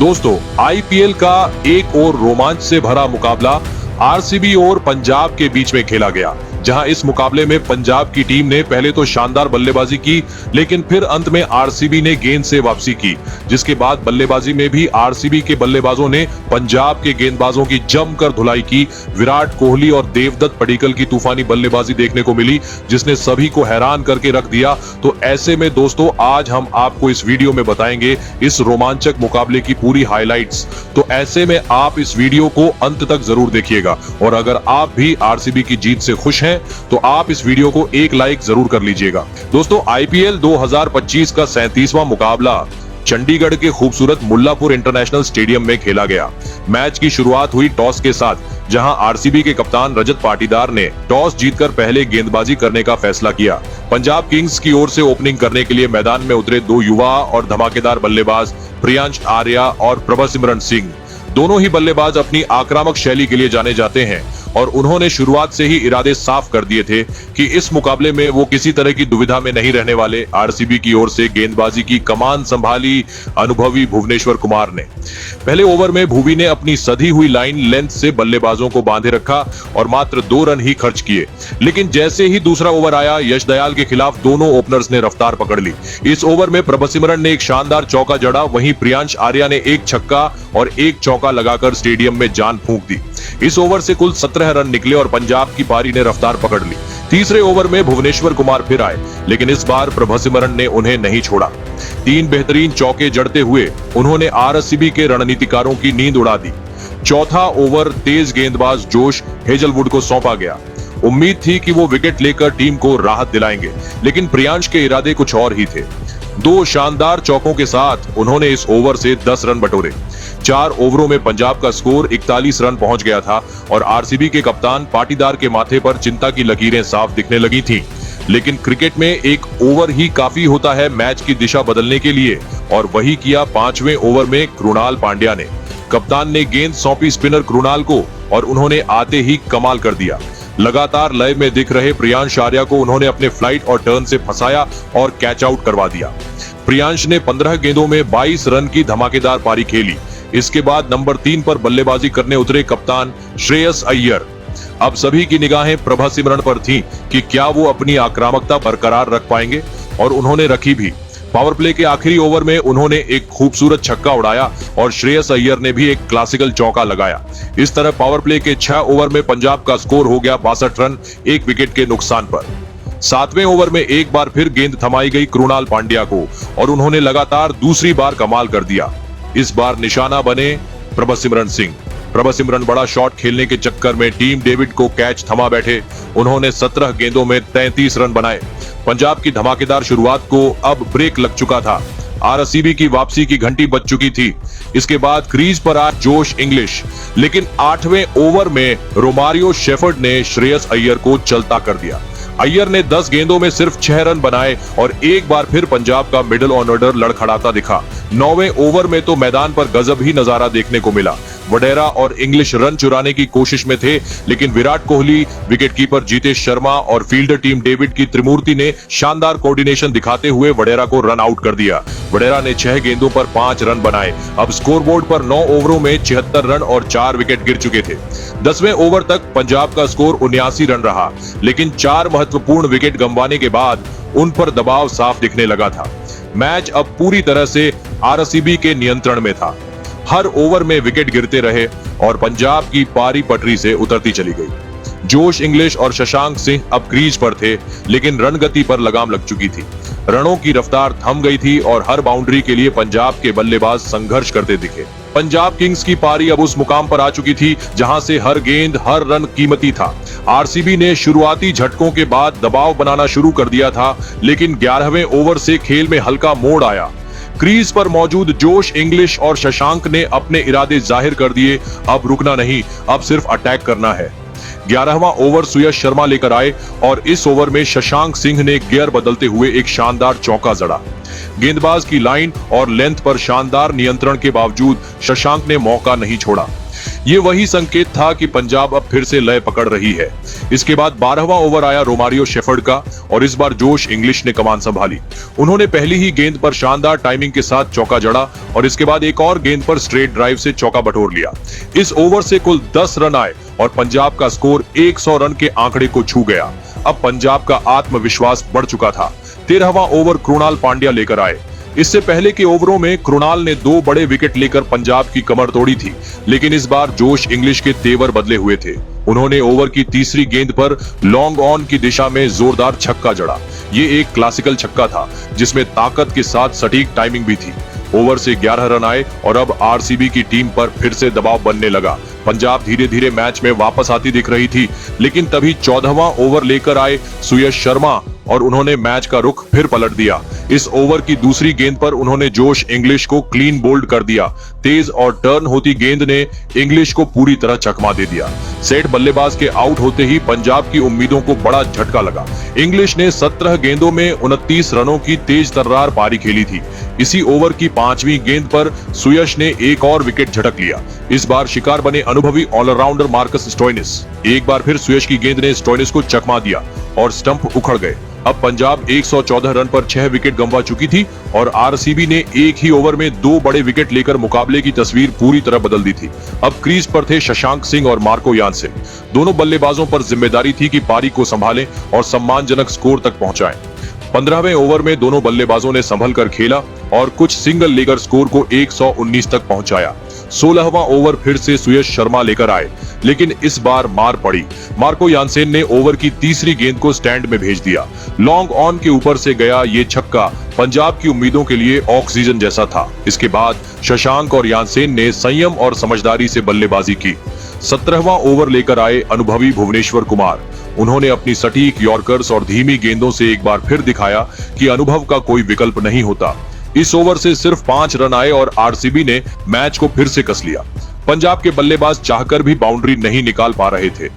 दोस्तों, आईपीएल का एक और रोमांच से भरा मुकाबला आरसीबी और पंजाब के बीच में खेला गया, जहां इस मुकाबले में पंजाब की टीम ने पहले तो शानदार बल्लेबाजी की, लेकिन फिर अंत में आरसीबी ने गेंद से वापसी की, जिसके बाद बल्लेबाजी में भी आरसीबी के बल्लेबाजों ने पंजाब के गेंदबाजों की जमकर धुलाई की। विराट कोहली और देवदत्त पडिक्कल की तूफानी बल्लेबाजी देखने को मिली, जिसने सभी को हैरान करके रख दिया। तो ऐसे में दोस्तों, आज हम आपको इस वीडियो में बताएंगे इस रोमांचक मुकाबले की पूरी हाइलाइट्स। तो ऐसे में आप इस वीडियो को अंत तक जरूर देखिएगा, और अगर आप भी आरसीबी की जीत से खुश हैं तो आप इस वीडियो को एक लाइक जरूर कर लीजिएगा। दोस्तों, आईपीएल 2025 का 37वां मुकाबला चंडीगढ़ के खूबसूरत मुल्लापुर इंटरनेशनल स्टेडियम में खेला गया। मैच की शुरुआत हुई टॉस के साथ, जहां आरसीबी के कप्तान रजत पाटीदार ने टॉस जीतकर पहले गेंदबाजी करने का फैसला किया। पंजाब किंग्स की ओर से ओपनिंग करने के लिए मैदान में उतरे दो युवा और धमाकेदार बल्लेबाज प्रियांश आर्या और प्रभसिमरन सिंह। दोनों ही बल्लेबाज अपनी आक्रामक शैली के लिए जाने जाते हैं, और उन्होंने शुरुआत से ही इरादे साफ कर दिए थे कि इस मुकाबले में वो किसी तरह की दुविधा में नहीं रहने वाले। आरसीबी की ओर से गेंदबाजी की कमान संभाली अनुभवी भुवनेश्वर कुमार ने। पहले ओवर में भुवी ने अपनी सधी हुई लाइन लेंथ से बल्लेबाजों को बांधे रखा और मात्र 2 रन ही खर्च किए, लेकिन जैसे ही दूसरा ओवर आया, यश दयाल के खिलाफ दोनों ओपनर्स ने रफ्तार पकड़ ली। इस ओवर में प्रभसिमरन ने एक शानदार चौका जड़ा, वहीं प्रियांश आर्या ने एक छक्का और एक चौका लगाकर स्टेडियम में जान फूंक दी। इस ओवर से कुल 17 रन निकले और पंजाब की पारी ने रफ्तार पकड़ ली। तीसरे ओवर में भुवनेश्वर कुमार फिर आए, लेकिन इस बार प्रभसिमरन ने उन्हें नहीं छोड़ा। 3 बेहतरीन चौके जड़ते हुए उन्होंने आरसीबी के रणनीतिकारों की नींद उड़ा दी। चौथा ओवर तेज गेंदबाज जोश हेजलवुड को सौंपा गया। उम्मीद थी कि वो विकेट लेकर टीम को राहत दिलाएंगे, लेकिन प्रियांश के इरादे कुछ और ही थे। 2 शानदार चौकों के साथ उन्होंने इस ओवर से 10 रन बटोरे। 4 ओवरों में पंजाब का स्कोर 41 रन पहुंच गया था, और आरसीबी के कप्तान पाटीदार के माथे पर चिंता की लकीरें साफ दिखने लगी थीं। लेकिन क्रिकेट में एक ओवर ही काफी होता है मैच की दिशा बदलने के लिए, और वही किया 5वें ओवर में कृणाल पांड्या ने। कप्तान ने गेंद सौंपी स्पिनर कृणाल को, और उन्होंने आते ही कमाल कर दिया। लगातार लय में दिख रहे प्रियांश आर्या को उन्होंने अपने फ्लाइट और टर्न से फंसाया और कैच आउट करवा दिया। प्रियांश ने 15 गेंदों में 22 रन की धमाकेदार पारी खेली। इसके बाद नंबर 3 पर बल्लेबाजी करने उतरे कप्तान श्रेयस अय्यर। अब सभी की निगाहें प्रभसिमरन पर थीं कि क्या वो अपनी आक्रामकता बरकरार रख पाएंगे, और उन्होंने रखी भी। पावर प्ले के आखिरी ओवर में उन्होंने एक खूबसूरत छक्का उड़ाया और श्रेयस अय्यर ने भी एक क्लासिकल चौका लगाया। इस तरह पावर प्ले के 6 ओवर में पंजाब का स्कोर हो गया 62 रन, 1 विकेट के नुकसान पर। 7वें ओवर में एक बार फिर गेंद थमाई गई कृणाल पांड्या को, और उन्होंने लगातार दूसरी बार कमाल कर दिया। इस बार निशाना बने प्रभसिमरन सिंह। प्रभसिमरन बड़ा शॉट खेलने के चक्कर में टीम डेविड को कैच थमा बैठे। उन्होंने 17 गेंदों में 33 रन बनाए। पंजाब की धमाकेदार शुरुआत को अब ब्रेक लग चुका था। आरसीबी की वापसी की घंटी बज चुकी थी। इसके बाद क्रीज पर आया जोश इंग्लिश, लेकिन 8वें ओवर में रोमारियो शेफर्ड ने श्रेयस अय्यर को चलता कर दिया। अय्यर ने 10 गेंदों में सिर्फ 6 रन बनाए, और एक बार फिर पंजाब का मिडिल ऑर्डर लड़खड़ाता दिखा। 9वें ओवर में तो मैदान पर गजब ही नजारा देखने को मिला। वडेरा और इंग्लिश रन चुराने की कोशिश में थे, लेकिन विराट कोहली, विकेटकीपर जीतेश शर्मा और फील्डर टीम डेविड की त्रिमूर्ति ने शानदार कोऑर्डिनेशन दिखाते हुए वडेरा को रन आउट कर दिया। वडेरा ने 6 गेंदों पर 5 रन बनाए। अब स्कोरबोर्ड पर 9 ओवरों में 76 रन और 4 विकेट गिर चुके थे। 10वें ओवर तक पंजाब का स्कोर 79 रन रहा, लेकिन 4 महत्वपूर्ण विकेट गंवाने के बाद उन पर दबाव साफ दिखने लगा था। मैच अब पूरी तरह से आरसीबी के नियंत्रण में था। हर ओवर में विकेट गिरते रहे और पंजाब की पारी पटरी से उतरती चली गई। जोश इंग्लिश और शशांक सिंह अब क्रीज पर थे, लेकिन रन गति पर लगाम लग चुकी थी। रनों की रफ्तार थम गई थी और हर बाउंड्री के लिए पंजाब के बल्लेबाज संघर्ष करते दिखे। पंजाब किंग्स की पारी अब उस मुकाम पर आ चुकी थी जहां से हर गेंद, हर रन कीमती था। आरसीबी ने शुरुआती झटकों के बाद दबाव बनाना शुरू कर दिया था, लेकिन 11वें ओवर से खेल में हल्का मोड़ आया। क्रीज पर मौजूद जोश इंग्लिश और शशांक ने अपने इरादे जाहिर कर दिए। अब रुकना नहीं, अब सिर्फ अटैक करना है। 11वां ओवर सुयश शर्मा लेकर आए, और इस ओवर में शशांक सिंह ने गियर बदलते हुए एक शानदार चौका जड़ा। गेंदबाज की लाइन और लेंथ पर शानदार नियंत्रण के बावजूद शशांक ने मौका नहीं छोड़ा। ये वही संकेत था कि पंजाब अब फिर से लय पकड़ रही है। इसके बाद 12वां ओवर आया रोमारियो शेफर्ड का और इस बार जोश इंग्लिश ने कमान संभाली। उन्होंने पहली ही गेंद पर शानदार टाइमिंग के साथ चौका जड़ा और इसके बाद एक और गेंद पर स्ट्रेट ड्राइव से चौका बटोर लिया। इस ओवर से कुल 10 रन आए और पंजाब का स्कोर 100 रन के आंकड़े को छू गया। अब पंजाब का आत्मविश्वास बढ़ चुका था। 13वां ओवर कृणाल पांड्या लेकर आए। इससे पहले के ओवरों में कृणाल ने 2 बड़े विकेट लेकर पंजाब की कमर तोड़ी थी, लेकिन इस बार जोश इंग्लिश के तेवर बदले हुए थे। उन्होंने ओवर की तीसरी गेंद पर लॉन्ग ऑन की दिशा में जोरदार छक्का जड़ा। ये एक क्लासिकल छक्का था जिसमें ताकत के साथ सटीक टाइमिंग भी थी। ओवर से 11 रन आए और अब आरसीबी की टीम पर फिर से दबाव बनने लगा। पंजाब धीरे धीरे मैच में वापस आती दिख रही थी, लेकिन तभी 14वां ओवर लेकर आए सुयश शर्मा और उन्होंने मैच का रुख फिर पलट दिया। इस ओवर की दूसरी गेंद पर उन्होंने जोश इंग्लिश को क्लीन बोल्ड कर दिया। तेज और टर्न होती गेंद ने इंग्लिश को पूरी तरह चकमा दे दिया। सेठ बल्लेबाज के आउट होते ही पंजाब की उम्मीदों को बड़ा झटका लगा। इंग्लिश ने 17 गेंदों में 29 रनों की तेज तर्रार पारी खेली थी। इसी ओवर की 5वीं गेंद पर सुयश ने एक और विकेट झटक लिया। इस बार शिकार बने अनुभवी ऑलराउंडर मार्कस स्टोइनिस। एक बार फिर सुयश की गेंद ने स्टोइनिस को चकमा दिया और स्टंप उखड़ गए। अब पंजाब 114 रन पर 6 विकेट गंवा चुकी थी और आरसीबी ने एक ही ओवर में 2 बड़े विकेट लेकर मुकाबले की तस्वीर पूरी तरह बदल दी थी। अब क्रीज पर थे शशांक सिंह और मार्को यानसेन। दोनों बल्लेबाजों पर जिम्मेदारी थी कि पारी को संभालें और सम्मानजनक स्कोर तक पहुंचाएं। 15वें ओवर में दोनों बल्लेबाजों ने संभल कर खेला और कुछ सिंगल लेकर स्कोर को 119 तक पहुंचाया। 16वां ओवर फिर से सुयश शर्मा लेकर आए, लेकिन इस बार मार पड़ी। मार्को यानसेन ने ओवर की तीसरी गेंद को स्टैंड में भेज दिया। लॉन्ग ऑन के ऊपर से गया ये छक्का पंजाब की उम्मीदों के लिए ऑक्सीजन जैसा था। इसके बाद शशांक और यानसेन ने संयम और समझदारी से बल्लेबाजी की। 17वां ओवर लेकर आए अनुभवी भुवनेश्वर कुमार। उन्होंने अपनी सटीक यॉर्कर्स और धीमी गेंदों से एक बार फिर दिखाया कि अनुभव का कोई विकल्प नहीं होता। इस ओवर से सिर्फ 5 रन आए और आरसीबी ने मैच को फिर से कस लिया। पंजाब के बल्लेबाज चाहकर भी बाउंड्री नहीं निकाल पा रहे थे।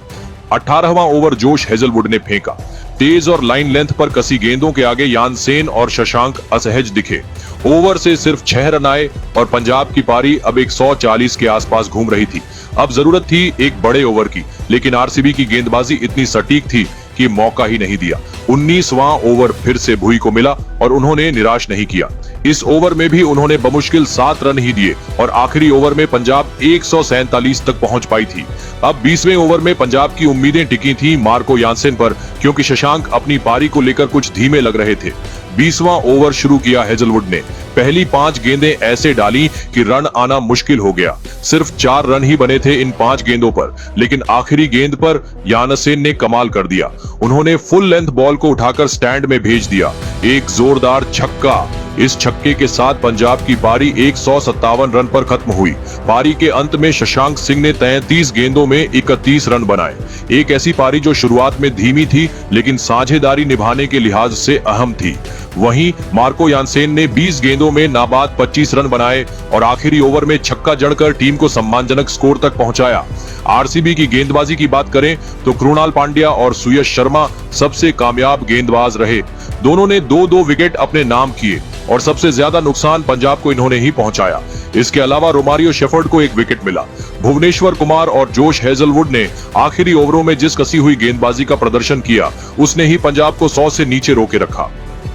18वां ओवर जोश हेजलवुड ने फेंका। तेज और लाइन लेंथ पर कसी गेंदों के आगे यानसेन और शशांक असहज दिखे। ओवर से सिर्फ 6 रन आए और पंजाब की पारी अब 140 के आसपास घूम रही थी। अब जरूरत थी एक बड़े ओवर की, लेकिन आरसीबी की गेंदबाजी इतनी सटीक थी कि मौका ही नहीं दिया। 19वां ओवर फिर से भुई को मिला और उन्होंने निराश नहीं किया। इस ओवर में भी उन्होंने बमुश्किल 7 रन ही दिए और आखिरी ओवर में पंजाब 147 तक पहुंच पाई थी। अब 20वें ओवर में पंजाब की उम्मीदें टिकी थी मार्को यानसेन पर, क्योंकि शशांक अपनी पारी को लेकर कुछ धीमे लग रहे थे। 20वां ओवर शुरू किया हेजलवुड ने। पहली 5 गेंदें ऐसे डाली कि रन आना मुश्किल हो गया। सिर्फ 4 रन ही बने थे इन 5 गेंदों पर, लेकिन आखिरी गेंद पर यानसेन ने कमाल कर दिया। उन्होंने फुल लेंथ बॉल को उठाकर स्टैंड में भेज दिया। एक जोरदार छक्का। इस छक्के के साथ पंजाब की पारी 157 रन पर खत्म हुई। पारी के अंत में शशांक सिंह ने 33 गेंदों में 31 रन बनाए। एक ऐसी पारी जो शुरुआत में धीमी थी, लेकिन साझेदारी निभाने के लिहाज से अहम थी। वहीं मार्को यानसेन ने 20 गेंदों में नाबाद 25 रन बनाए और आखिरी ओवर में छक्का जड़कर टीम को सम्मानजनक स्कोर तक पहुंचाया। आरसीबी की गेंदबाजी की बात करें तो कृणाल पांड्या और सुयश शर्मा सबसे कामयाब गेंदबाज रहे। दोनों ने 2-2 विकेट अपने नाम किए और सबसे ज्यादा नुकसान पंजाब को इन्होंने ही पहुंचाया। इसके अलावा रोमारियो शेफर्ड को एक विकेट मिला। भुवनेश्वर कुमार और जोश हेजलवुड ने आखिरी ओवरों में जिस कसी हुई गेंदबाजी का प्रदर्शन किया, उसने ही पंजाब को 100 से नीचे रोके रखा।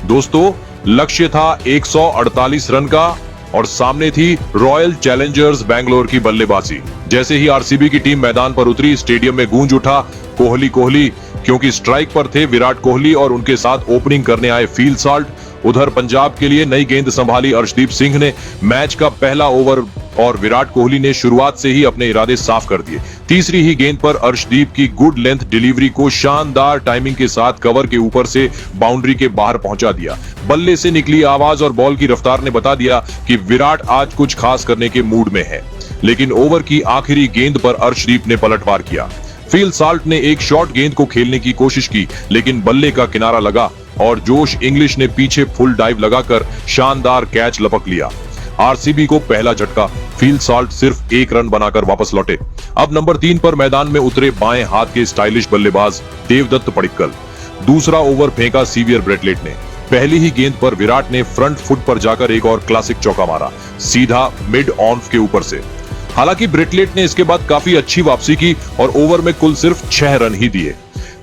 दोस्तों, लक्ष्य था 148 रन का और सामने थी रॉयल चैलेंजर्स बेंगलोर की बल्लेबाजी। जैसे ही आरसीबी की टीम मैदान पर उतरी, स्टेडियम में गूंज उठा कोहली कोहली, क्योंकि स्ट्राइक पर थे विराट कोहली और उनके साथ ओपनिंग करने आए फील साल्ट। उधर पंजाब के लिए नई गेंद संभाली अर्शदीप सिंह ने। मैच का पहला ओवर और विराट कोहली ने शुरुआत से ही अपने इरादे साफ कर दिए। तीसरी ही गेंद पर अर्शदीप की गुड लेंथ डिलीवरी को शानदार टाइमिंग के साथ कवर के ऊपर से बाउंड्री के बाहर पहुंचा दिया। बल्ले से निकली आवाज और बॉल की रफ्तार ने बता दिया कि विराट आज कुछ खास करने के मूड में है। लेकिन ओवर की आखिरी गेंद पर अर्शदीप ने पलटवार किया। फील साल्ट ने एक शॉर्ट गेंद को खेलने की कोशिश की, लेकिन बल्ले का किनारा लगा और जोश इंग्लिश ने पीछे फुल डाइव लगाकर शानदार कैच लपक लिया। आरसीबी को पहला झटका। फील साल्ट सिर्फ 1 रन बनाकर वापस लौटे। अब नंबर 3 पर मैदान में उतरे बाएं हाथ के स्टाइलिश बल्लेबाज देवदत्त पडिक्कल। दूसरा ओवर फेंका सीवियर ब्रेटलेट ने। पहली ही गेंद पर विराट ने फ्रंट फुट पर जाकर एक और क्लासिक चौका मारा, सीधा मिड ऑन के ऊपर से। हालांकि ब्रेटलेट ने इसके बाद काफी अच्छी वापसी की और ओवर में कुल सिर्फ 6 रन ही दिए।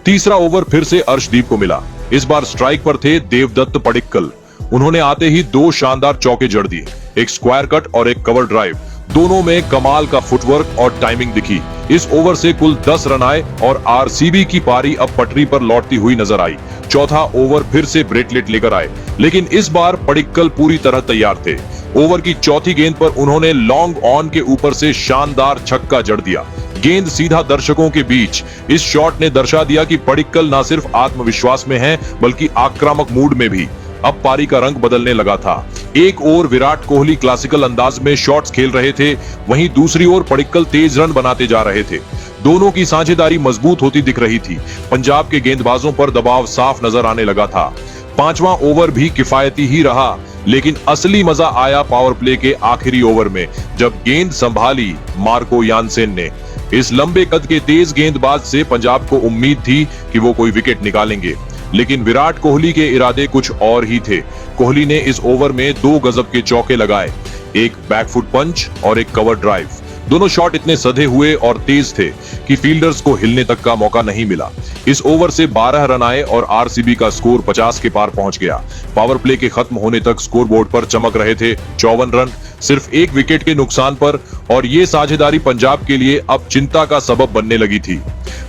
तीसरा ओवर फिर से अर्शदीप को मिला। इस बार स्ट्राइक पर थे देवदत्त पडिक्कल। उन्होंने आते ही 2 शानदार चौके जड़ दिए, एक स्क्वायर कट और एक कवर ड्राइव। दोनों में कमाल का फुटवर्क और टाइमिंग दिखी। इस ओवर से कुल 10 रन आए और आरसीबी की पारी अब पटरी पर लौटती हुई नजर आई। चौथा ओवर फिर से ब्रेटलेट लेकर आए, लेकिन इस बार पडिक्कल पूरी तरह तैयार थे। ओवर की चौथी गेंद पर उन्होंने लॉन्ग ऑन के ऊपर से शानदार छक्का जड़ दिया। गेंद सीधा दर्शकों के बीच। इस शॉट ने दर्शा दिया कि पडिक्कल न सिर्फ आत्मविश्वास में हैं, बल्कि आक्रामक मूड में भी। अब पारी का रंग बदलने लगा था। एक ओर विराट कोहली क्लासिकल अंदाज में शॉट्स खेल रहे थे, वहीं दूसरी ओर पडिक्कल तेज रन बनाते जा रहे थे। दोनों की साझेदारी मजबूत होती दिख रही थी। पंजाब के गेंदबाजों पर दबाव साफ नजर आने लगा था। पांचवां ओवर भी किफायती ही रहा, लेकिन असली मजा आया पावर प्ले के आखिरी ओवर में, जब गेंद संभाली मार्को यानसेन ने। इस लंबे कद के तेज गेंदबाज से पंजाब को उम्मीद थी कि वो कोई विकेट निकालेंगे, लेकिन विराट कोहली के इरादे कुछ और ही थे। कोहली ने इस ओवर में 2 गजब के चौके लगाए, एक बैकफुट पंच और एक कवर ड्राइव। दोनों शॉट इतने सधे हुए और तेज थे कि फील्डर्स को हिलने तक का मौका नहीं मिला। इस ओवर से 12 रन आए और आरसीबी का स्कोर 50 के पार पहुंच गया। पावर प्ले के खत्म होने तक स्कोरबोर्ड पर चमक रहे थे 54 रन, सिर्फ 1 विकेट के नुकसान पर, और ये साझेदारी पंजाब के लिए अब चिंता का सबब बनने लगी थी।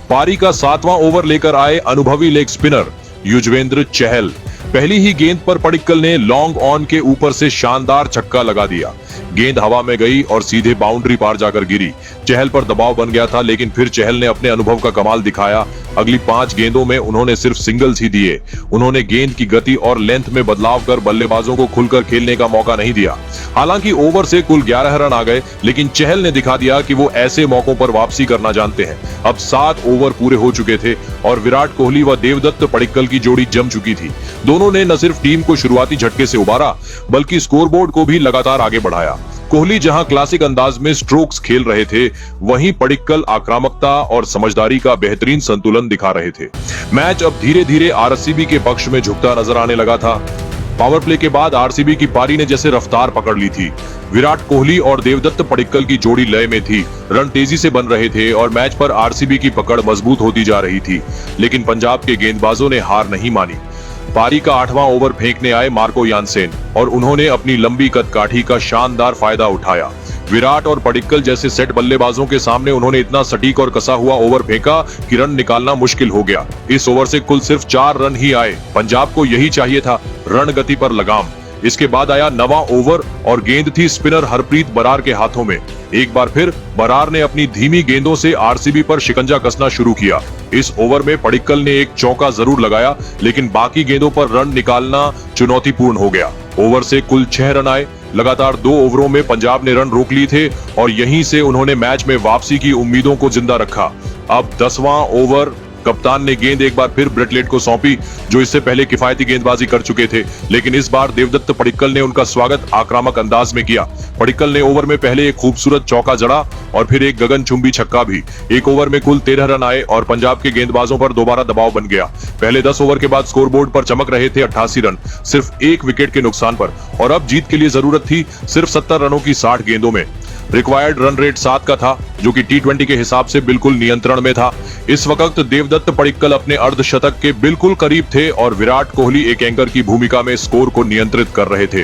पारी का 7वां ओवर लेकर आए अनुभवी लेग स्पिनर युजवेंद्र चहल। पहली ही गेंद पर पडिक्कल ने लॉन्ग ऑन के ऊपर से शानदार छक्का लगा दिया। गेंद हवा में गई और सीधे बाउंड्री पार जाकर गिरी। चहल पर दबाव बन गया था, लेकिन फिर चहल ने अपने अनुभव का कमाल दिखाया। अगली 5 गेंदों में उन्होंने सिर्फ सिंगल्स ही दिए। उन्होंने गेंद की गति और लेंथ में बदलाव कर बल्लेबाजों को खुलकर खेलने का मौका नहीं दिया। हालांकि ओवर से कुल 11 रन आ गए, लेकिन चहल ने दिखा दिया कि वो ऐसे मौकों पर वापसी करना जानते हैं। अब 7 ओवर पूरे हो चुके थे और विराट कोहली व देवदत्त पडिक्कल की जोड़ी जम चुकी थी। दोनों ने न सिर्फ टीम को शुरुआती झटके से उबारा, बल्कि स्कोरबोर्ड को भी लगातार आगे बढ़ाया। कोहली जहां क्लासिक अंदाज में स्ट्रोक्स खेल रहे थे, वहीं पडिक्कल आक्रामकता और समझदारी का बेहतरीन संतुलन दिखा रहे थे। मैच अब धीरे धीरे आरसीबी के पक्ष में झुकता नजर आने लगा था। पावर प्ले के बाद आरसीबी की पारी ने जैसे रफ्तार पकड़ ली थी। विराट कोहली और देवदत्त पडिक्कल की जोड़ी लय में थी, रन तेजी से बन रहे थे और मैच पर आरसीबी की पकड़ मजबूत होती जा रही थी। लेकिन पंजाब के गेंदबाजों ने हार नहीं मानी। पारी का 8वां ओवर फेंकने आए मार्को यानसेन और उन्होंने अपनी लंबी कदकाठी का शानदार फायदा उठाया। विराट और पडिक्कल जैसे सेट बल्लेबाजों के सामने उन्होंने इतना सटीक और कसा हुआ ओवर फेंका कि रन निकालना मुश्किल हो गया। इस ओवर से कुल सिर्फ 4 रन ही आए। पंजाब को यही चाहिए था, रन गति पर लगाम। इसके बाद आया 9वां ओवर और गेंद थी स्पिनर हरप्रीत बरार के हाथों में। एक बार फिर बरार ने अपनी धीमी गेंदों से आरसीबी पर शिकंजा कसना शुरू किया। इस ओवर में पडिक्कल ने एक चौका जरूर लगाया, लेकिन बाकी गेंदों पर रन निकालना चुनौतीपूर्ण हो गया। ओवर से कुल 6 रन आए। लगातार 2 ओवरों में पंजाब ने रन रोक लिए थे और यहीं से उन्होंने मैच में वापसी की उम्मीदों को जिंदा रखा। अब 10वां ओवर कप्तान ने गेंद एक बार फिर ब्रेटलेट को सौंपी, जो इससे पहले किफायती गेंदबाजी कर चुके थे, लेकिन इस बार देवदत्त पडिक्कल ने उनका स्वागत आक्रामक अंदाज में किया। पडिक्कल ने ओवर में पहले एक खूबसूरत चौका जड़ा और फिर एक गगनचुंबी छक्का भी। एक ओवर में कुल 13 रन आए और पंजाब के गेंदबाजों पर दोबारा दबाव बन गया। पहले 10 ओवर के बाद स्कोरबोर्ड पर चमक रहे थे 88 रन, सिर्फ 1 विकेट के नुकसान पर, और अब जीत के लिए जरूरत थी सिर्फ 70 रनों की 60 गेंदों में। रिक्वायर्ड रन रेट 7 का था, जो कि T20 के हिसाब से बिल्कुल नियंत्रण में था। इस वक्त देवदत्त पडिक्कल अपने अर्धशतक के बिल्कुल करीब थे और विराट कोहली एक एंकर की भूमिका में स्कोर को नियंत्रित कर रहे थे।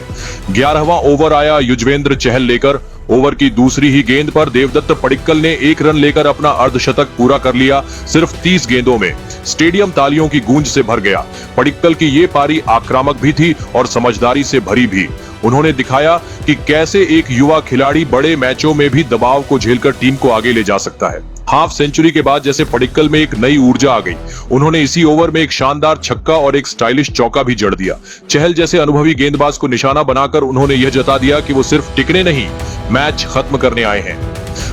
11वां ओवर आया युजवेंद्र चहल लेकर। ओवर की दूसरी ही गेंद पर देवदत्त पडिक्कल ने 1 रन लेकर अपना अर्धशतक पूरा कर लिया, सिर्फ 30 गेंदों में। स्टेडियम तालियों की गूंज से भर गया। पडिक्कल की ये पारी आक्रामक भी थी और समझदारी से भरी भी। उन्होंने दिखाया कि कैसे एक युवा खिलाड़ी बड़े मैचों में भी दबाव को झेलकर टीम को आगे ले जा सकता है। हाफ सेंचुरी के बाद जैसे पडिक्कल में एक नई ऊर्जा आ गई। उन्होंने इसी ओवर में एक शानदार छक्का और एक स्टाइलिश चौका भी जड़ दिया। चहल जैसे अनुभवी गेंदबाज को निशाना बनाकर उन्होंने यह जता दिया कि वो सिर्फ टिकने नहीं, मैच खत्म करने आए हैं।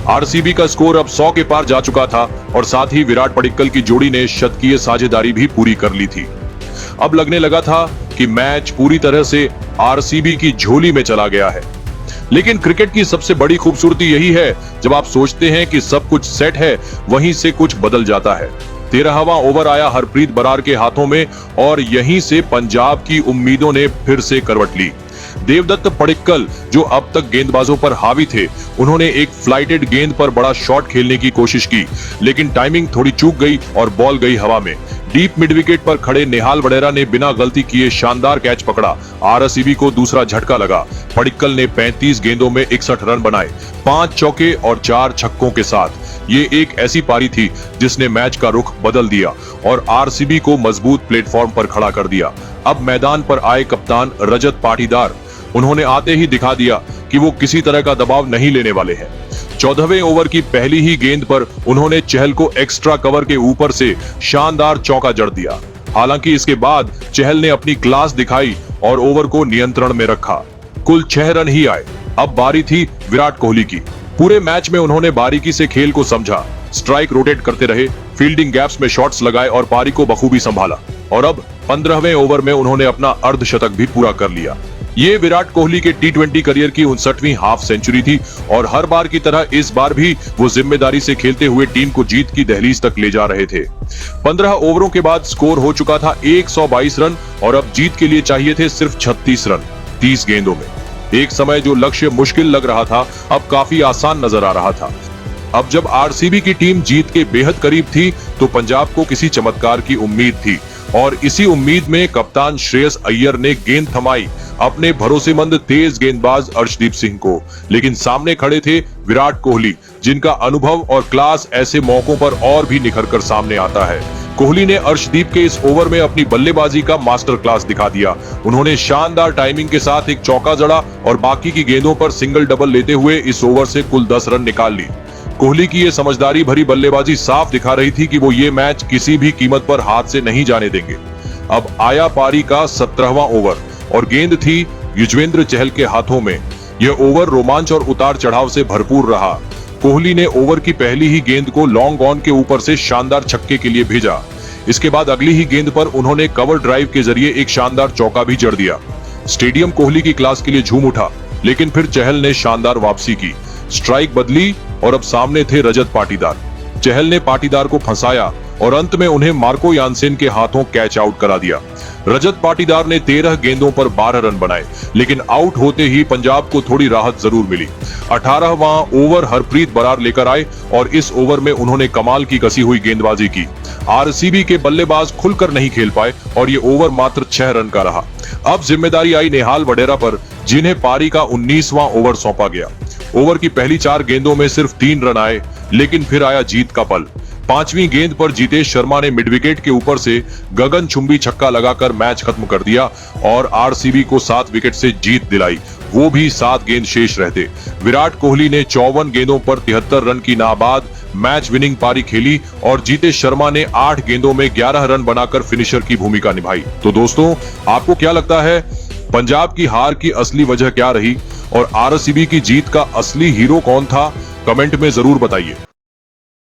आरसीबी का स्कोर अब 100 के पार जा चुका था और साथ ही विराट पडिक्कल की जोड़ी ने शतकीय साझेदारी भी पूरी कर ली थी। अब लगने लगा था कि मैच पूरी तरह से आरसीबी की झोली में चला गया है। लेकिन क्रिकेट की सबसे बड़ी खूबसूरती यही है, जब आप सोचते हैं कि सब कुछ सेट है, वहीं से कुछ बदल जाता है। 13वां ओवर आया हरप्रीत बरार के हाथों में और यहीं से पंजाब की उम्मीदों ने फिर से करवट ली। देवदत्त पडिक्कल, जो अब तक गेंदबाजों पर हावी थे, उन्होंने एक फ्लाइटेड गेंद पर बड़ा शॉट खेलने की कोशिश की, लेकिन टाइमिंग थोड़ी चूक गई और बॉल गई हवा में। डीप मिड विकेट पर खड़े नेहाल वडेरा ने बिना गलती किए शानदार कैच पकड़ा। आरसीबी को दूसरा झटका लगा। पडिक्कल ने 35 गेंदों में 61 रन बनाए, 5 चौके और 4 छक्कों के साथ। ये एक ऐसी पारी थी जिसने मैच का रुख बदल दिया और आरसीबी को मजबूत प्लेटफॉर्म पर खड़ा कर दिया। अब मैदान पर आए कप्तान रजत पाटीदार। उन्होंने आते ही दिखा दिया कि वो किसी तरह का दबाव नहीं लेने वाले हैं। 14वें ओवर की पहली ही गेंद पर उन्होंने चहल को एक्स्ट्रा कवर के ऊपर से शानदार चौका जड़ दिया। हालांकि इसके बाद चहल ने अपनी क्लास दिखाई और ओवर को नियंत्रण में रखा। कुल 6 रन ही आए। अब बारी थी विराट कोहली की। पूरे मैच में उन्होंने बारीकी से खेल को समझा, स्ट्राइक रोटेट करते रहे, फील्डिंग गैप्स में शॉट्स लगाए और पारी को बखूबी संभाला। और अब 15वें ओवर में उन्होंने अपना अर्धशतक भी पूरा कर लिया। ये विराट कोहली के टी20 करियर की 59वीं हाफ सेंचुरी थी और हर बार की तरह इस बार भी वो जिम्मेदारी से खेलते हुए टीम को जीत की दहलीज तक ले जा रहे थे। 15 ओवरों के बाद स्कोर हो चुका था 122 रन और अब जीत के लिए चाहिए थे सिर्फ 36 रन 30 गेंदों में। एक समय जो लक्ष्य मुश्किल लग रहा था, अब काफी आसान नजर आ रहा था। अब जब आरसीबी की टीम जीत के बेहद करीब थी, तो पंजाब को किसी चमत्कार की उम्मीद थी और इसी उम्मीद में कप्तान श्रेयस अय्यर ने गेंद थमाई अपने भरोसेमंद तेज गेंदबाज अर्शदीप सिंह को। लेकिन सामने खड़े थे विराट कोहली, जिनका अनुभव और क्लास ऐसे मौकों पर और भी निखर कर सामने आता है। कोहली ने अर्शदीप के इस ओवर में अपनी बल्लेबाजी का मास्टर क्लास दिखा दिया। उन्होंने शानदार टाइमिंग के साथ एक चौका जड़ा और बाकी की गेंदों पर सिंगल डबल लेते हुए इस ओवर से कुल 10 रन निकाल ली। कोहली की ये समझदारी भरी बल्लेबाजी साफ दिखा रही थी कि वो ये मैच किसी भी कीमत पर हाथ से नहीं जाने देंगे। अब आया पारी का 17वां ओवर और गेंद थी युजवेंद्र चहल के हाथों में। यह ओवर रोमांच और उतार चढ़ाव से भरपूर रहा। कोहली ने ओवर की पहली ही गेंद को लॉन्ग ऑन के ऊपर से शानदार छक्के के लिए भेजा। इसके बाद अगली ही गेंद पर उन्होंने कवर ड्राइव के जरिए एक शानदार चौका भी जड़ दिया। स्टेडियम कोहली की क्लास के लिए झूम उठा, लेकिन फिर चहल ने शानदार वापसी की। स्ट्राइक बदली और अब सामने थे रजत पाटीदार। चहल ने पाटीदार को फंसाया और अंत में उन्हें मार्को यानसेन के हाथों कैच आउट करा दिया। रजत पाटीदार ने 13 गेंदों पर 12 रन बनाए, लेकिन आउट होते ही पंजाब को थोड़ी राहत जरूर मिली। 18वां ओवर हरप्रीत बरार लेकर आए और इस ओवर में उन्होंने कमाल की कसी हुई गेंदबाजी की। आरसीबी के बल्लेबाज खुलकर नहीं खेल पाए और ये ओवर मात्र 6 रन का रहा। अब जिम्मेदारी आई नेहाल वडेरा पर, जिन्हें पारी का 19वां ओवर सौंपा गया। ओवर की पहली 4 गेंदों में सिर्फ 3 रन आए, लेकिन फिर आया जीत का पल। 5वीं गेंद पर जीतेश शर्मा ने मिड विकेट के ऊपर से गगनचुंबी छक्का लगाकर मैच खत्म कर दिया और आरसीबी को 7 विकेट से जीत दिलाई, वो भी 7 गेंद शेष रहते। विराट कोहली ने 54 गेंदों पर 73 रन की नाबाद मैच विनिंग पारी खेली और जीतेश शर्मा ने 8 गेंदों में 11 रन बनाकर फिनिशर की भूमिका निभाई। तो दोस्तों, आपको क्या लगता है, पंजाब की हार की असली वजह क्या रही और आरसीबी की जीत का असली हीरो कौन था? कमेंट में जरूर बताइए।